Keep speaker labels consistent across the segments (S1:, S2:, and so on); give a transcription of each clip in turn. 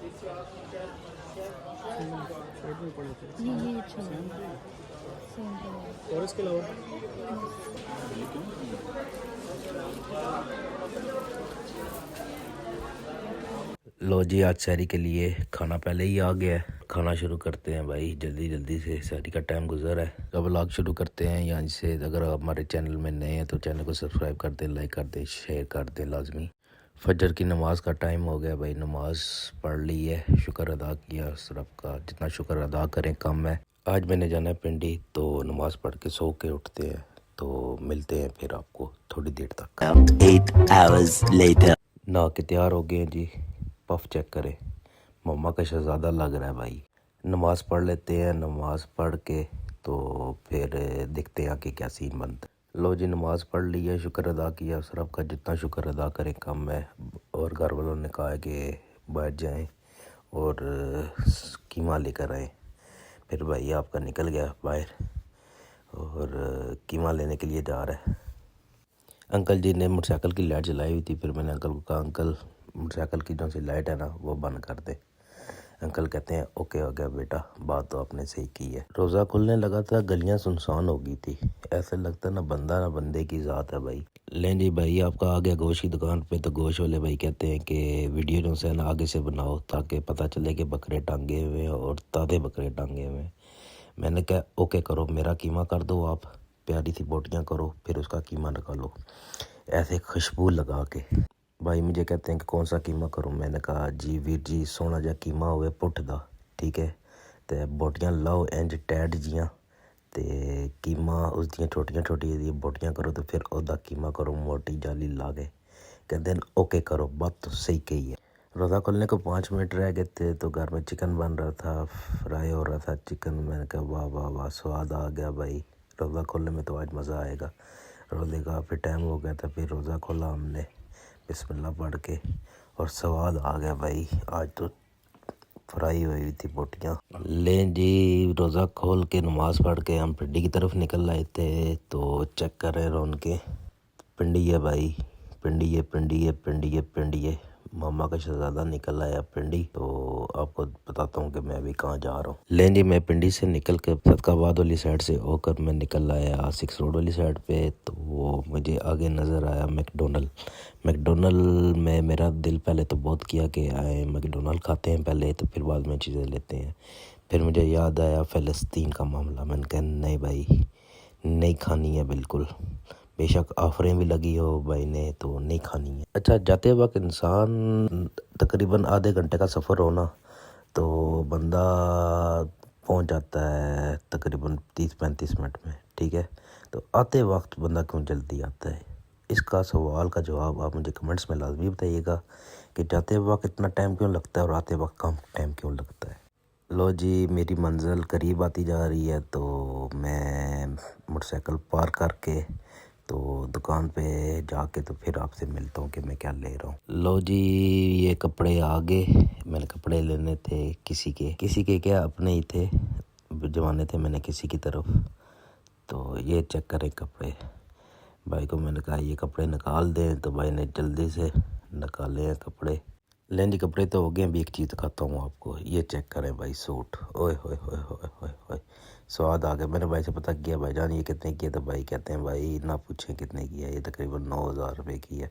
S1: ये अच्छा लगा। सेम
S2: और इसके अलावा लो जी, आज शहरी के लिए खाना पहले ही आ गया है। खाना शुरू करते हैं भाई, जल्दी जल्दी से शहरी का टाइम गुजर है। तो व्लॉग शुरू करते हैं यहाँ से। अगर आप हमारे चैनल में नए हैं तो चैनल को सब्सक्राइब कर दें, लाइक कर दें, शेयर कर दें लाजमी। फजर की नमाज का टाइम हो गया भाई, नमाज पढ़ ली है, शुक्र अदा किया रब का। जितना शुक्र अदा करें कम है। आज मैंने जाना है पिंडी, तो नमाज पढ़ के सो के उठते हैं। तो मिलते हैं फिर आपको थोड़ी देर तक।
S3: 8 hours later.
S2: नहा के तैयार हो गए हैं जी। पफ चेक करें, मम्मा का शहज़ादा लग रहा है भाई। नमाज़ पढ़ लेते हैं, नमाज़ पढ़ के तो फिर देखते हैं कि क्या सीन बनता है। लो जी, नमाज़ पढ़ ली है, शुक्र अदा किया उस रब का। जितना शुक्र अदा करें कम है। और घर वालों ने कहा है कि बैठ जाएं और कीमा लेकर आएँ। फिर भाई आपका निकल गया बाहर और कीमा लेने के लिए जा रहा है। अंकल जी ने मोटरसाइकिल की लाइट जलाई हुई थी। फिर मैंने अंकल को कहा, अंकल मोटरसाइकिल की जो सी लाइट है ना वो बंद कर दे। अंकल कहते हैं ओके हो गया बेटा, बात तो आपने सही की है। रोज़ा खुलने लगा था, गलियां सुनसान हो गई थी। ऐसे लगता ना बंदा ना बंदे की ज़ात है भाई। लें जी भाई, आपका आ गया गोश्त की दुकान पे। तो गोश्त वाले भाई कहते हैं कि वीडियो जो से ना आगे से बनाओ ताकि पता चले कि बकरे टांगे हुए हैं और ताज़े बकरे टांगे हुए हैं। मैंने कहा ओके करो, मेरा कीमा कर दो आप, प्यारी सी बोटियाँ करो, फिर उसका कीमा निकालो ऐसे खुशबू लगा के। भाई मुझे कहते हैं कि कौन सा कीमा करूं। मैंने कहा जी वीर जी, सोना जा कीमा होवे पुठ दा, ठीक है। तो बोटियाँ लाओ इंज टैड जियां ते कीमा उस दियां छोटियां छोटियां दी बोटियाँ करो तो फिर ओदा कीमा करो मोटी जाली ला के। कहते हैं ओके करो, बात तो सही कही है। रोज़ा खुलने को 5 मिनट रह गए थे तो घर में चिकन बन रहा था, फ्राई हो रहा था चिकन। मैंने कहा वाह वाह वाह, स्वाद आ गया भाई। रोज़ा खोलने में तो आज मज़ा आएगा। रोज़े का फिर टाइम हो गया था, फिर रोज़ा खोला हमने बिस्मिल्लाह पढ़ के और स्वाद आ गया भाई। आज तो फ्राई हुई थी बोटियाँ। लें जी, रोज़ा खोल के नमाज़ पढ़ के हम पिंडी की तरफ निकल आए थे। तो चेक कर रहे रौन के पिंडी है भाई, पिंडी है पिंडी है पिंडी है पिंडी है। मामा का शहज़ादा निकल आया पिंडी। तो आपको बताता हूँ कि मैं अभी कहाँ जा रहा हूँ। लें जी, मैं पिंडी से निकल के सदकाबाद वाली साइड से होकर मैं निकल आया 6 रोड वाली साइड पे। तो वो मुझे आगे नज़र आया मैकडोनल्ड में मेरा दिल पहले तो बहुत किया कि आए मैकडोनल्ड खाते हैं पहले, तो फिर बाद में चीज़ें लेते हैं। फिर मुझे याद आया फ़लस्तीन का मामला। मैंने कहा नहीं भाई, नहीं खानी है बिल्कुल, बेशक ऑफरें भी लगी हो भाई ने, तो नहीं खानी है। अच्छा, जाते वक्त इंसान तकरीबन आधे घंटे का सफ़र हो ना तो बंदा पहुंच जाता है तकरीबन 30-35 मिनट में, ठीक है। तो आते वक्त बंदा क्यों जल्दी आता है? इसका सवाल का जवाब आप मुझे कमेंट्स में लाजमी बताइएगा कि जाते वक्त इतना टाइम क्यों लगता है और आते वक्त कम टाइम क्यों लगता है। लो जी, मेरी मंजिल करीब आती जा रही है। तो मैं मोटरसाइकिल पार्क करके तो दुकान पे जाके तो फिर आपसे मिलता हूँ कि मैं क्या ले रहा हूँ। लो जी, ये कपड़े आ गए। मैंने कपड़े लेने थे किसी के क्या अपने ही थे, जमाने थे मैंने किसी की तरफ। तो ये चेक करें कपड़े। भाई को मैंने कहा ये कपड़े निकाल दें, तो भाई ने जल्दी से निकाले हैं कपड़े। लें जी, कपड़े तो हो गए। अभी एक चीज़ दिखाता हूँ आपको, ये चेक करें भाई सूट। ओए होए होए होए होए होए, स्वाद आ गया। मैंने भाई से पता किया भाईजान ये कितने की है, तो भाई कहते हैं भाई ना पूछें कितने की है, ये तकरीबन 9,000 रुपये की है।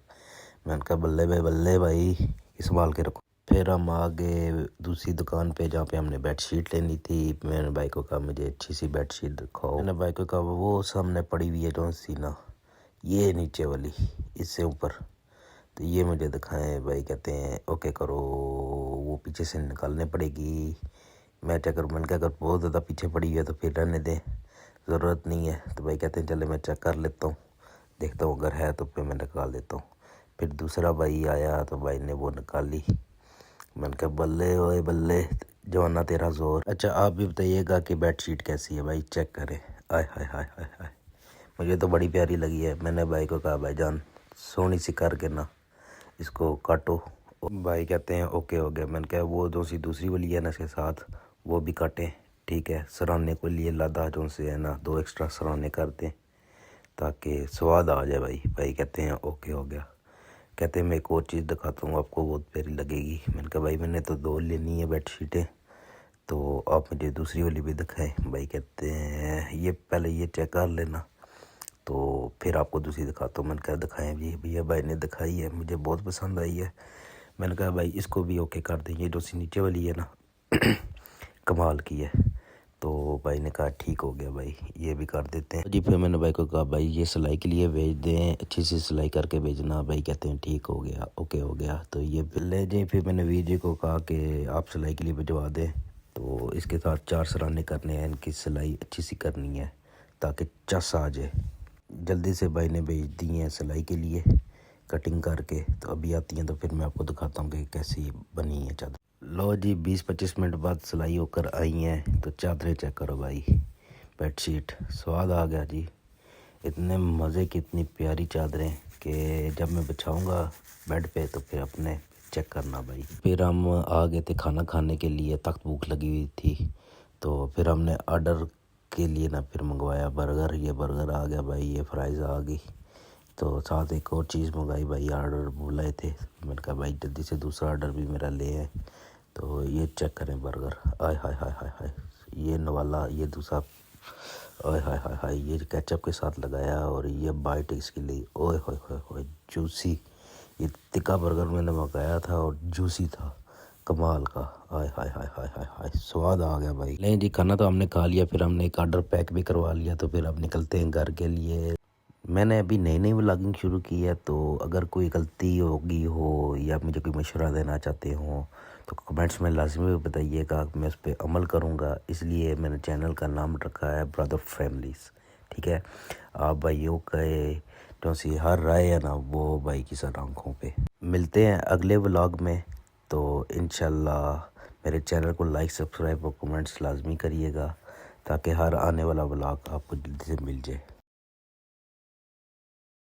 S2: मैंने कहा बल्ले भाई संभाल के रखो। फिर हम आ गए दूसरी दुकान पे जहाँ पे हमने बेडशीट लेनी थी। मैंने भाई को कहा मुझे अच्छी सी बेडशीट दिखाओ। मैंने भाई को कहा वो सामने पड़ी हुई है जो सी ना, ये नीचे वाली इससे ऊपर, तो ये मुझे दिखाएं। भाई कहते हैं ओके करो, वो पीछे से निकालने पड़ेगी। मैं चेक करूँ, मैंने कहा अगर बहुत ज़्यादा पीछे पड़ी हुई है तो फिर रहने दें, ज़रूरत नहीं है। तो भाई कहते हैं चले मैं चेक कर लेता हूँ, देखता हूँ अगर है तो फिर मैं निकाल देता हूँ। फिर दूसरा भाई आया तो भाई ने वो निकाली। मैंने कहा बल्ले ओए बल्ले, जवाना तेरा जोर। अच्छा, आप भी बताइएगा कि बेडशीट कैसी है भाई, चेक करें। आय हाय हाय हाय हाय, मुझे तो बड़ी प्यारी लगी है। मैंने भाई को कहा भाईजान सोनी सी करके ना इसको काटो। भाई कहते हैं ओके हो गया। मैंने कहा वो जो सी दूसरी वाली है ना इसके साथ वो भी काटें, ठीक है। सराहने को लिए लादा जो से है ना 2 एक्स्ट्रा सराहने कर दें ताकि स्वाद आ जाए भाई। भाई कहते हैं ओके हो गया। कहते हैं मैं एक और चीज़ दिखाता हूँ आपको, बहुत प्यारी लगेगी। मैंने कहा भाई मैंने तो 2 लेनी है बेडशीटें, तो आप मुझे दूसरी वाली भी दिखाएं। भाई कहते हैं ये पहले ये चेक कर लेना तो फिर आपको दूसरी दिखाता हूँ। मैंने कहा दिखाएं जी भैया। भाई ने दिखाई है, मुझे बहुत पसंद आई है। मैंने कहा भाई इसको भी ओके कर दें, ये जो सी नीचे वाली है ना कमाल की है। तो भाई ने कहा ठीक हो गया भाई, ये भी कर देते हैं जी। फिर मैंने भाई को कहा भाई ये सिलाई के लिए भेज दें, अच्छी सी सिलाई करके भेजना। भाई कहते हैं ठीक हो गया, ओके हो गया। तो ये ले जाए। फिर मैंने वीर जी को कहा कि आप सिलाई के लिए भिजवा दें। तो इसके साथ 4 सराने करने हैं, इनकी सिलाई अच्छी सी करनी है ताकि चस आ जाए। जल्दी से भाई ने भेज दी हैं सिलाई के लिए कटिंग करके। तो अभी आती हैं तो फिर मैं आपको दिखाता हूँ कि कैसी बनी है चादर। लो जी 20-25 मिनट बाद सिलाई होकर आई हैं। तो चादरें चेक करो भाई, बेडशीट स्वाद आ गया जी। इतने मज़े की इतनी प्यारी चादरें कि जब मैं बिछाऊंगा बेड पे तो फिर अपने चेक करना भाई। फिर हम आ गए थे खाना खाने के लिए, तख्त भूख लगी हुई थी। तो फिर हमने ऑर्डर के लिए ना फिर मंगवाया बर्गर। ये बर्गर आ गया भाई, ये फ्राइज़ आ गई। तो साथ एक और चीज़ मंगाई भाई, ऑर्डर बुलाए थे। मैंने कहा भाई जल्दी से दूसरा ऑर्डर भी मेरा ले आए। तो ये चेक करें बर्गर, आय हाय हाय हाय हाय, ये नवाला, ये दूसरा, ओए हाय हाय हाय, ये केचप के साथ लगाया और ये बाइट इसके लिए, ओए हाय हाय हाय जूसी। ये तिक्का बर्गर मैंने मंगाया था और जूसी था, कमाल का। आय हाय हाय हाय हाय हाय, स्वाद आ गया भाई। नहीं जी खाना तो हमने खा लिया, फिर हमने एक ऑर्डर पैक भी करवा लिया। तो फिर अब निकलते हैं घर के लिए। मैंने अभी नई नई व्लॉगिंग शुरू की है, तो अगर कोई गलती होगी हो या मुझे कोई मशवरा देना चाहते हो तो कमेंट्स में लाजमी बताइएगा, मैं उस पर अमल करूँगा। इसलिए मैंने चैनल का नाम रखा है ब्रदर फैमिलीज़, ठीक है। आप भाइयों के जो सी हर राय है ना वो भाई की सर आँखों पे। मिलते हैं अगले व्लॉग में। तो इंशाल्लाह मेरे चैनल को लाइक सब्सक्राइब और कमेंट्स लाजमी करिएगा ताकि हर आने वाला व्लॉग आपको जल्दी से मिल जाए।